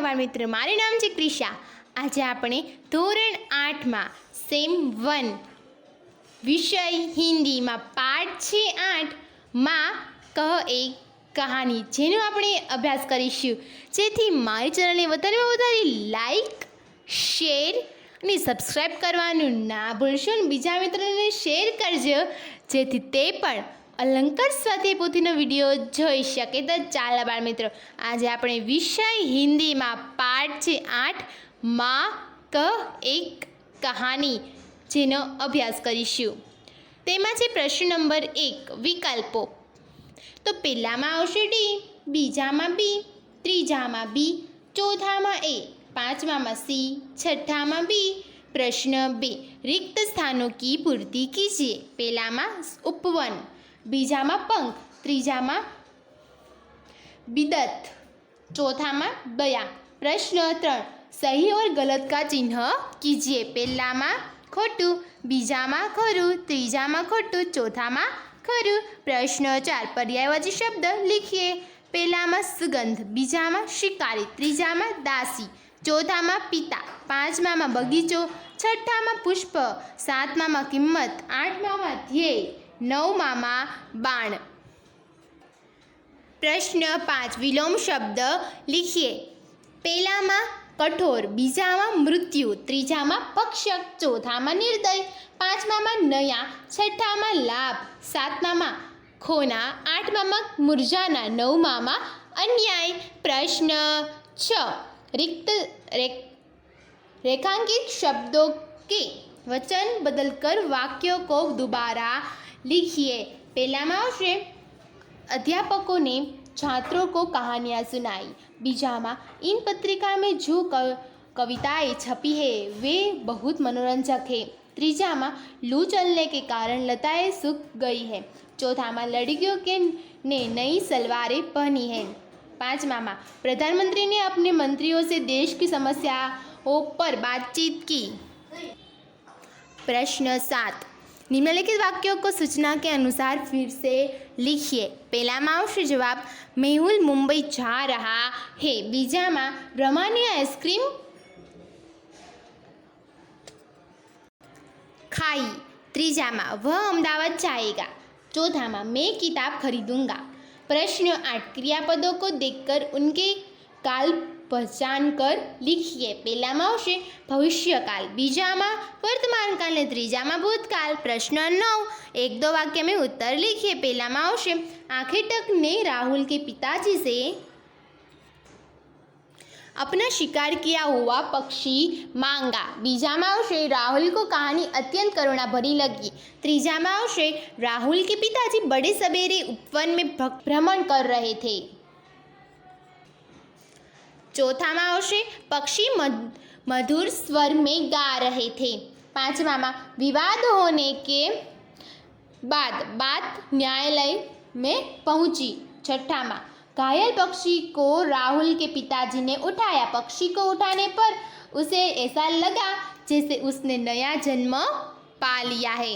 બાળમિત્રો, મારું નામ છે ક્રિશા। આજે આપણે ધોરણ 8માં સેમ 1 વિષય હિન્દીમાં પાઠ છે 8માં કહ એક કહાની, જેનો આપણે અભ્યાસ કરીશું। જેથી મારી ચેનલને વધારેમાં વધારે લાઈક, શેર અને સબસ્ક્રાઈબ કરવાનું ના ભૂલશો અને બીજા મિત્રોને શેર કરજો, જેથી તે પણ અલંકાર સ્વાધ્યાય પોથીનો વિડીયો જોઈ શકે। તો ચાલો બાળમિત્રો, આજે આપણે વિષય હિન્દીમાં પાઠ છે 8માં કહ એક કહાની, જેનો અભ્યાસ કરીશું। તેમાં છે પ્રશ્ન નંબર 1 વિકલ્પો। તો પહેલામાં આવશે ડી, બીજામાં બી, ત્રીજામાં બી, ચોથામાં એ, પાંચમામાં સી, છઠ્ઠામાં બી। प्रश्न 2 रिक्त स्थानों की पूर्ति कीजिए। पहलाમાં उपवन, बीजाમાં पंख, ત્રીજામાં बिदत, चौथाમાં बया। प्रश्न 3 सही और गलत का चिन्ह कीजिए। पहलाમાં खोटू, बीजाમાં खरू, ત્રીજામાં खोटू, चौथाમાં खरू। प्रश्न 4 पर्यायवाची शब्द लिखिए। पहलाમાં सुगंध, बीजाમાં शिकारी, ત્રીજામાં दासी, चौथाમાં पिता, પાંચમામાં बगीचो, छठ्ठाમાં पुष्प, सातमाમાં किंमत, आठमाમાં ध्येय, नवमाમાં बाण। प्रश्न 5 विलोम शब्द लिखिए। पहलाમાં कठोर, बीजाમાં मृत्यु, ત્રીજામાં पक्षक, चौथाમાં निर्दय, પાંચમામાં नया, छठ्ठाમાં लाभ, सातमाમાં खोना, आठमाમાં मुरझाना, नवमाમાં अन्याय। प्रश्न 6 रिक्त रेखांकित शब्दों के वचन बदलकर वाक्यों को दोबारा लिखिए। पहलाમાં આવશે अध्यापकों ने छात्रों को कहानियाँ सुनाई, बीजामा इन पत्रिका में जो कविताएं छपी है वे बहुत मनोरंजक है, त्रीजामा लू चलने के कारण लताएं सूख गई है, चौथामा लड़कियों के ने नई सलवारें पहनी है, पाँचमामा प्रधानमंत्री ने अपने मंत्रियों से देश की समस्याओं पर बातचीत की। प्रश्न 7 निम्नलिखित वाक्यों को सूचना के अनुसार फिर से लिखिए। पहलाમાં આવશે जवाब मेहुल मुंबई जा रहा है, बीजामा ब्रह्मा ने आइसक्रीम खाई, ત્રીજામાં वह अहमदाबाद जाएगा, चौथाમાં मैं किताब खरीदूंगा। प्रश्न 8 क्रियापदों को देखकर उनके काल पहचान कर लिखिए। पहलाમાં આવશે भविष्यकाल, बीजामा वर्तमान काल ने ત્રીજામાં भूतकाल। प्रश्न 9 एक दो वाक्य में उत्तर लिखिए। पहलाમાં આવશે आखेटक ने राहुल के पिताजी से अपना शिकार किया हुआ पक्षी मांगा, बीजाમાં આવશે राहुल को कहानी अत्यंत करुणा भरी लगी, ત્રીજામાં આવશે राहुल के पिताजी बड़े सवेरे उपवन में भ्रमण कर रहे थे, चौथाમાં આવશે पक्षी मधुर स्वर में गा रहे थे, पांचवामा विवाद होने के बाद बात न्यायालय में पहुंची, छठ्ठामा घायल पक्षी को राहुल के पिताजी ने उठाया, पक्षी को उठाने पर उसे ऐसा लगा जैसे उसने नया जन्म पा लिया है,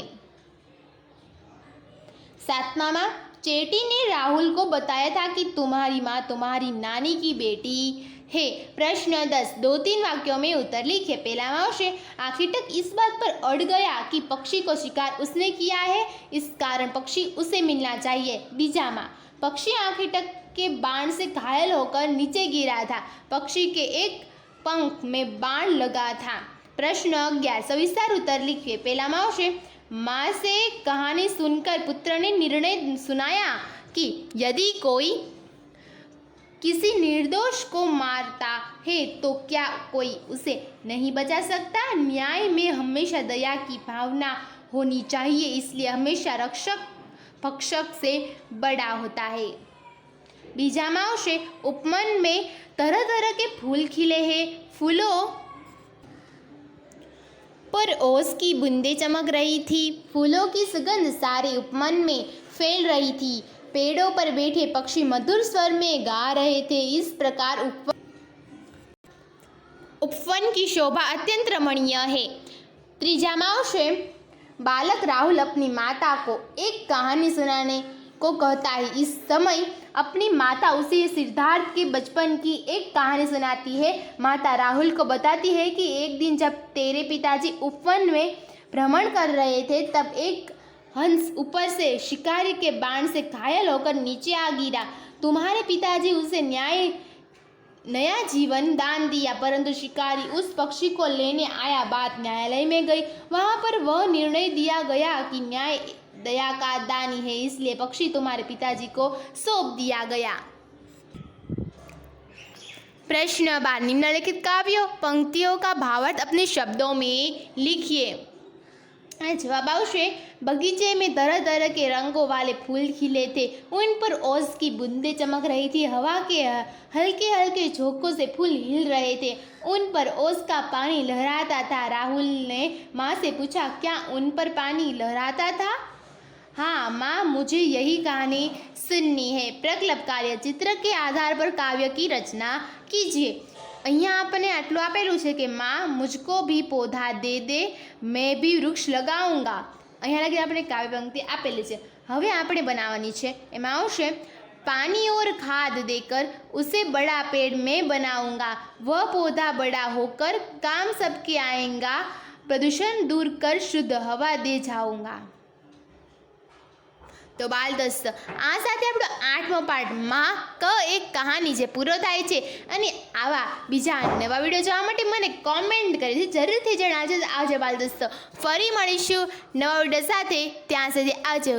सातवां चेटी ने राहुल को बताया था कि तुम्हारी माँ तुम्हारी नानी की बेटी है। प्रश्न 10 2-3 वाक्यों में उत्तर लिखिए। पहलाમાં આવશે आखिटक इस बात पर अड़ गया कि पक्षी को शिकार उसने किया है, इस कारण पक्षी उसे मिलना चाहिए, बीजामा पक्षी आखिटक के बाण से घायल होकर नीचे गिरा था, पक्षी के एक पंख में बाण लगा था। प्रश्न 11 सविस्तार उत्तर लिखिए। पहलाમાં આવશે माँ से कहानी सुनकर पुत्र ने निर्णय सुनाया कि यदि कोई किसी निर्दोष को मारता है तो क्या कोई उसे नहीं बचा सकता। न्याय में हमेशा दया की भावना होनी चाहिए, इसलिए हमेशा रक्षक भक्षक से बड़ा होता है। बीजाમાં આવશે उपवन में तरह तरह के फूल खिले हैं, फूलों पर ओस की बूंदें चमक रही थी, फूलों की सुगंध सारे उपवन में फैल रही थी, पेड़ों पर बैठे पक्षी मधुर स्वर में गा रहे थे, इस प्रकार उपवन की शोभा अत्यंत रमणीय है। ત્રીજામાં આવશે बालक राहुल अपनी माता को एक कहानी सुनाने को कहता है, इस समय अपनी माता उसे सिद्धार्थ के बचपन की एक कहानी सुनाती है। माता राहुल को बताती है कि एक दिन जब तेरे पिताजी उपवन में भ्रमण कर रहे थे तब एक हंस ऊपर से शिकारी के बाण से घायल होकर नीचे आ गिरा। तुम्हारे पिताजी उसे नया जीवन दान दिया, परंतु शिकारी उस पक्षी को लेने आया। बात न्यायालय में गई। वहाँ पर वह निर्णय दिया गया कि न्याय दया का दानी है, इसलिए पक्षी तुम्हारे पिताजी को सौंप दिया गया। प्रश्न 12, निम्नलिखित काव्यों पंक्तियों का भावार्थ अपने शब्दों में लिखिए। जवाब आवश्य। बगीचे में तरह तरह के रंगों वाले फूल खिले थे, उन पर ओस की बूंदें चमक रही थी। हवा के हल्के हल्के झोंकों से फूल हिल रहे थे, उन पर ओस का पानी लहराता था। राहुल ने माँ से पूछा, क्या उन पर पानी लहराता था? हाँ माँ, मुझे यही कहानी सुननी है। प्रकल्प कार्य, चित्र के आधार पर काव्य की रचना कीजिए। અહીંયા આપણને આટલું આપેલું છે કે માં મુझको भी पौधा दे दे, मैं भी वृक्ष लगाऊंगा। અહીંયા લગી આપણે કાવ્ય પંક્તિ આપેલી છે। હવે આપણે બનાવવાની છે। એમાં આવશે, पानी और खाद देकर उसे बड़ा पेड़ मैं बनाऊंगा, वह पौधा बड़ा होकर काम सबके आएगा, प्रदूषण दूर कर शुद्ध हवा दे जाऊंगा। તો બાલ દોસ્તો, આ સાથે આપણો 8મો પાઠ માં ક એક કહાની જે પૂરો થાય છે। અને આવા બીજા નવા વિડીયો જોવા માટે મને કોમેન્ટ કરી જરૂરથી જણાવજો। આવજો બાલ દોસ્તો, ફરી મળીશું નવા વિડીયો સાથે, ત્યાં સુધી આવજો।